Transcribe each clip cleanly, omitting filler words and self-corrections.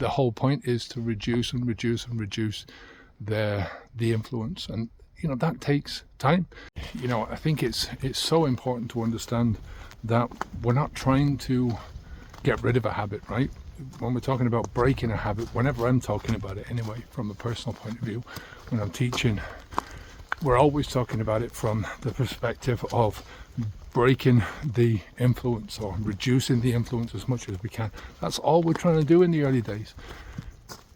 the whole point is to reduce and reduce and reduce the influence, and that takes time. I think it's so important to understand that we're not trying to get rid of a habit, right? When we're talking about breaking a habit, whenever I'm talking about it anyway, from a personal point of view, when I'm teaching, we're always talking about it from the perspective of breaking the influence or reducing the influence as much as we can. That's all we're trying to do in the early days.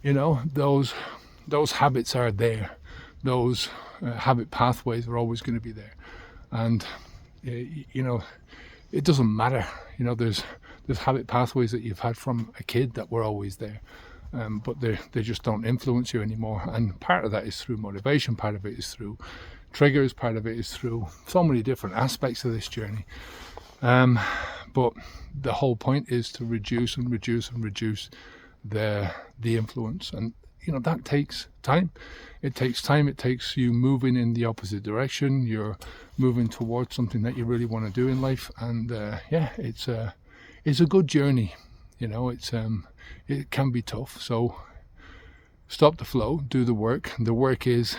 Those habits are there. Those habit pathways are always going to be there. And, it doesn't matter. There's habit pathways that you've had from a kid that were always there. But they just don't influence you anymore. And part of that is through motivation, part of it is through triggers, part of it is through so many different aspects of this journey. But the whole point is to reduce and reduce and reduce the influence. And that takes time. It takes time. It takes you moving in the opposite direction. You're moving towards something that you really want to do in life. And it's a good journey. It can be tough. So stop the flow, do the work. The work is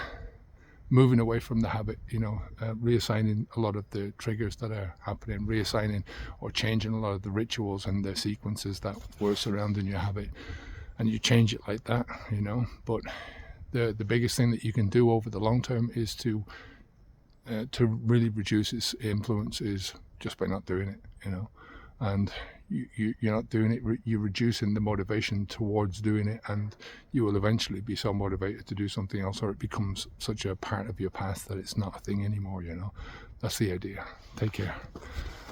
moving away from the habit, reassigning a lot of the triggers that are happening, reassigning or changing a lot of the rituals and the sequences that were surrounding your habit. And you change it like that, But the biggest thing that you can do over the long term is to really reduce its influence is just by not doing it, And you're not doing it, you're reducing the motivation towards doing it, and you will eventually be so motivated to do something else, or it becomes such a part of your past that it's not a thing anymore, That's the idea. Take care.